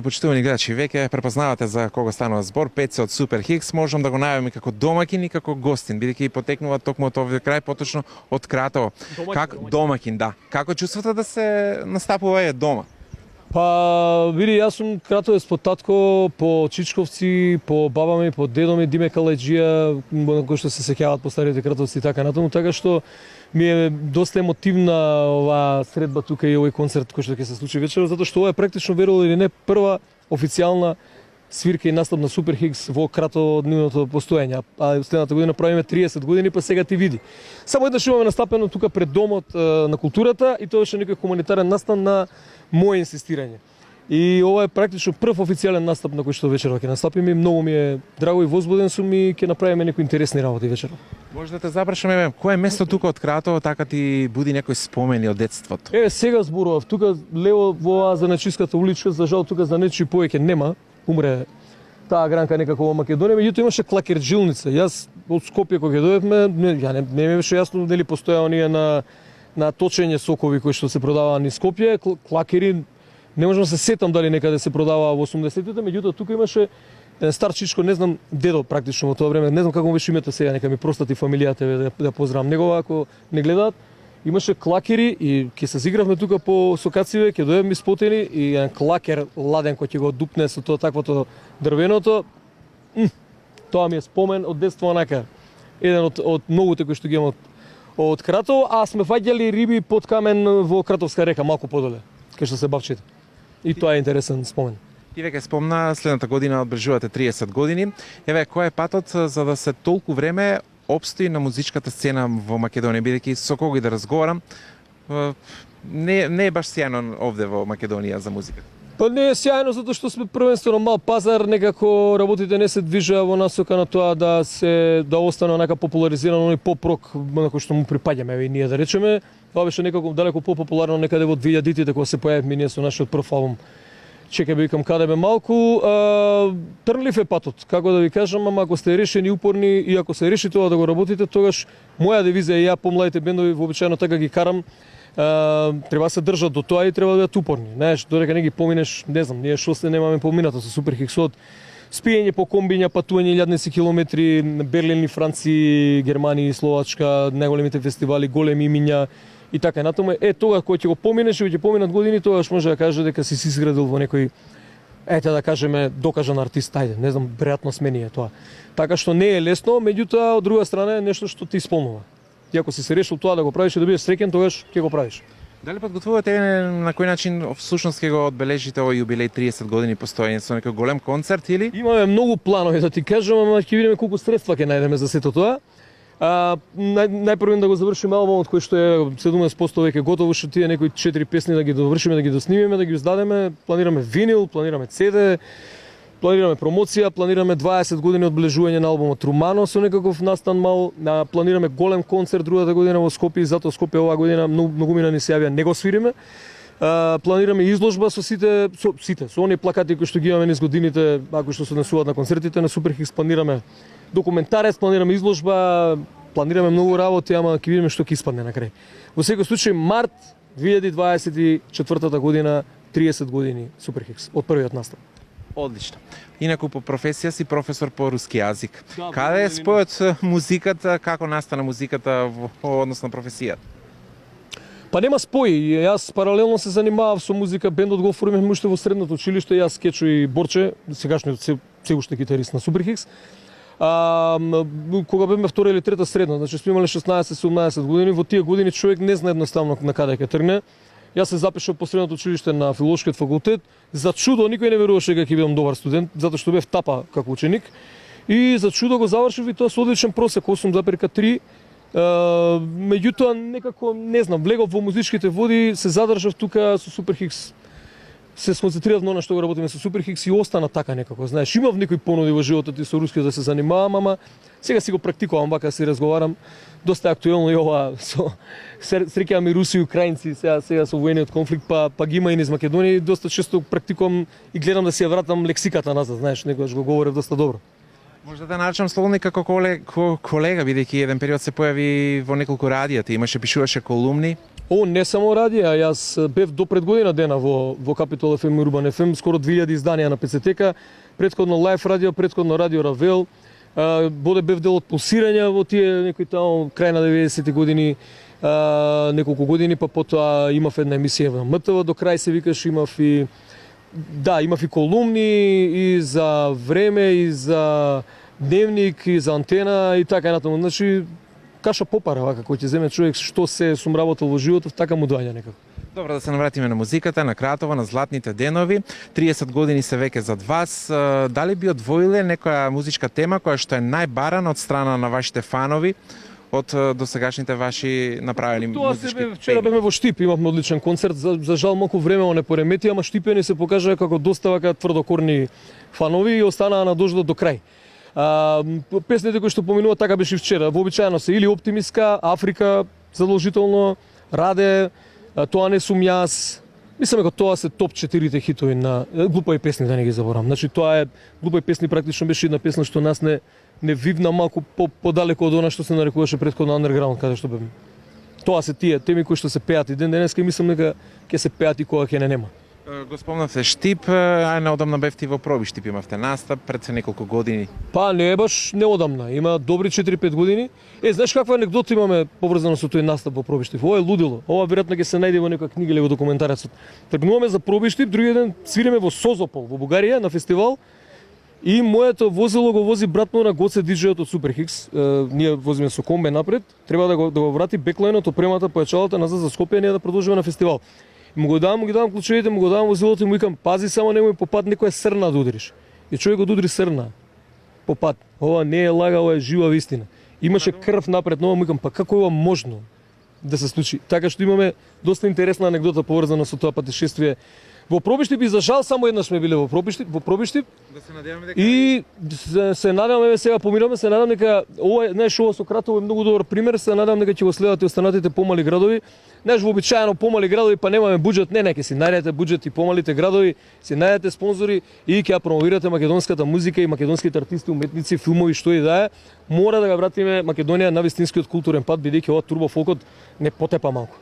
Почитувани гледачи, веќе препознавате за кого станува збор. Пеце од Супер Хикс, можам да го најавиме како домакин и како гостин, бидејќи потекнува токму од овој крај, поточно од Кратово. Домакин, да. Како чувствате да се настапува дома? Па, види, јас сум кратовец по татко, по Чичковци, по баба ми, по дедо ми, Диме Калајджија, кои што се сеќаваат по старите кратовци и така натаму, така што ми е доста емотивна оваа средба тука и овој концерт кој што ќе се случи вечерва, затоа што ова е практично, верували или не, прва официјална свирка и настап на Супер Хикс во Кратово од нивното постоење. А следната година правиме 30 години, па сега ти види. Само еднаш имаме настапено тука пред домот на културата и тоа беше некој хуманитарен настан на моје инсистирање. И ова е практично прв официјален настап на кој што вечерва ќе настапиме. Многу ми е драго и возбуден сум и ќе направиме некои интересни работи вечерва. Може да те запрашаме, кое е место тука од Кратово така ти буди некои спомени од детството? Сега зборував, тука лево во оваа Занечиската уличка, за жал тука Занечи повеќе нема. Умре таа гранка некако во Македонија, меѓутоа имаше клакерджилница. Јас од Скопје кога дојдовме, не ми беше јасно дали постоја оние на точење сокови кои што се продаваа низ Скопје, клакери. Не можам да се сетам дали некаде се продаваа во 80-тите, меѓутоа тука имаше стар чичко, не знам дедо практично во тоа време, не знам како му беше името сега, нека ми простати фамилијата да поздравам негова ако не гледаат. Имаше клакери и ќе се зигравме тука по сокациве, ќе дојдеме испотени и еден клакер ладен кој ќе го дупне со тоа таквото дрвеното. Тоа ми е спомен од детство онака. Еден од многуте кои што ги имам од Кратово, а сме фаќали риби под камен во Кратовска река малку подоле, кај што се бавчите. И тоа е интересен спомен. Ти веќе спомна, следната година одбележувате 30 години. Еве, кој е патот за да се толку време обстои на музичката сцена во Македонија, бидејќи со кого и да разговарам, не е баш сјајно овде во Македонија за музика. Па не е сјајно затоа што сме првенствено мал пазар, некако работите не се движеа во насока на тоа да остане онака популаризирано и поп-рок на кој што му припаѓаме и ние да речеме. Тоа беше некако далеко попопуларно некаде во 2000-тите кога се појавивме ние со нашиот прв албум. Чекај викам каде бе малку, трнлив е патот, како да ви кажам, ама ако сте решени, упорни и ако се реши тоа да го работите, тогаш моја девизија и ја помладите бендови вообичаено така ги карам, треба да се држат до тоа и треба да бидат упорни. Знаеш, додека не ги поминеш, не знам, ние што се немаме поминато со Супер Хиксот, спиење по комбиња, патување илјадници километри, Берлин, Франција, Германија, Словачка, најголемите фестивали, големи имиња, и така натаму тога кога ќе го поминеш и ќе поминат години, тогаш може да каже дека си изградил во некој да кажеме докажан артист, ајде, не знам, пријатно смени е тоа. Така што не е лесно, меѓутоа од друга страна е нешто што ти исполнува. Ти ако си се решил тоа да го правиш и да бидеш среќен, тогаш ќе го правиш. Дали подготвувате на кој начин всушност ќе го одбележите овој јубилеј 30 години постоење со некој голем концерт или? Имаме многу планови да ти кажам, ама ќе видиме колку средства ќе најдеме за сето тоа. Најпрво да го завршиме албумот кој што е 70% веќе готово, што тие некои 4 песни да ги довршиме, да ги доснимиме, да ги издадеме, планираме винил, планираме CD, планираме промоција, планираме 20 години одбележување на албумот Румано со некаков настан мал, планираме голем концерт другата година во Скопје, затоа Скопје оваа година многумина ни се јавија, не го свириме. Планираме изложба со со оние плакати кои што ги имаме низ годините, кои што се однесуваат на концертите на Супер Хикс, планираме документарец, планираме изложба, планираме многу работи, ама ќе видиме што ќе испадне на крај. Во секој случај март 2024 година 30 години Супер Хикс од првиот настап. Одлично. Инаку по професија си професор по руски јазик. Каде е спојот музиката, како настана музиката во однос на професијата? Па нема спој. Јас паралелно се занимавав со музика, бендот го оформивме уште во средното училиште, јас Кечо и Борче, сегашниот се уште китарист на Супер Хикс. Кога бевме втора или трета средна, значи сме имале 16-17 години, во тие години човек не знае едноставно на каде ќе тргне. Јас се запишав по средното училиште на филолошкиот факултет. За чудо никој не веруваше дека ќе бидам добар студент, затоа што бев тапа како ученик. И за чудо го завршив и тоа со одличен просек 8,3. Меѓутоа некако не знам, влегов во музичките води, се задржав тука со Супер Хикс. Се сконцентрирав на она што го работиме со Супер Хикс и остана така некако. Знаеш, имав некои понуди во животот и со рускиот да се занимавам, ама сега си го практикувам, вака си разговарам. Доста е актуелно и ова со среќавам и руси и украинци сега со воениот конфликт, па ги има и низ Македонија, доста често практикувам и гледам да си ја вратам лексиката назад, знаеш, некогаш го говорев доста добро. Може да наречам Слободник како колега, бидејќи еден период се појави во неколку радија, ти имаше, пишуваше колумни. Ово не само ради, а јас бев до пред година дена во Капитол FM и Урбан FM, скоро 2000 изданија на ПЦТК, претходно Лайф радио, претходно Радио Равел, бев дел од пулсирања во тие некои тамо крај на 90-ти години, неколку години, па потоа имав една емисија на МТВ, до крај се викаш, имав и колумни и за Време, и за Дневник, и за Антена и така натаму. Значи, каша попара, вака, кој ќе земе човек што се сум работел во животот, така му доаѓа некако. Добро, да се навратиме на музиката, на Кратово, на златните денови. 30 години се веќе зад вас. Дали би одвоиле некоја музичка тема која што е најбарана од страна на вашите фанови од досегашните ваши направени музички теми? Вчера беме во Штип, имавме одличен концерт, за жал малку време не поремети, ама Штипјани се покажаа како доста вака тврдокорни фанови и останаа на дождот до крај. Песните кои што поминува така беше вчера. Вообичаено се или Оптимистка, Африка, задолжително, Раде, Тоа не сум јас. Мислам дека тоа се топ 4 хитови на глупави песни, да не ги заборавам. Значи тоа е глупави песни, практично беше една песна што нас не вивна малку подалеку од она што се нарекуваше претходно андерграунд, каде што бевме. Тоа се тие теми кои што се пеат и ден денеска и мислам дека ќе се пеат и кога ќе не нема. Го спомнавте Штип, а неодамна бевте во Проби Штип, имавте настап пред се неколку години. Па не е баш неодамна, има добри 4-5 години. Знаеш каква анекдота имаме поврзано со тој настап во Проби Штип? Ова е лудило. Ова веројатно ќе се најде во некоја книга или во документарецот. Тргнуваме за Проби Штип, другиот ден свиреме во Созопол, во Бугарија на фестивал. И моето возило го вози братно на Гоце диџејот од Супер Хикс. Ние возиме со комбе напред, треба да го врати беклајнот, опремата, појачалата назад за Скопје, ние да продолжиме на фестивал. Му ги давам клучевите, му го давам возилото и му викам, пази само немој по пат некоја срна да удриш. И човек го удри срна по пат. Ова не е лага, ова е жива вистина. Имаше крв напред, но му викам, па како е ова можно да се случи? Така што имаме доста интересна анекдота поврзана со тоа патешествие. Во Проби Штип и за жал само еднаш сме биле во Проби Штип. Да се надеваме дека и се надеваме сега поминуваме, се надевам дека ова, знаеш, ова со Кратово е многу добар пример, се надевам дека ќе го следат и останатите помали градови. Знаеш, вообичаено помали градови па немаме буџет, не, ќе си најдете буџет и помалите градови, си најдете спонзори и ќе ја промовирате македонската музика и македонските артисти, уметници, филмови, што и да е. Мора да го вратиме Македонија на вистинскиот културен пат, бидејќи ова турбофолкот не потепа малку.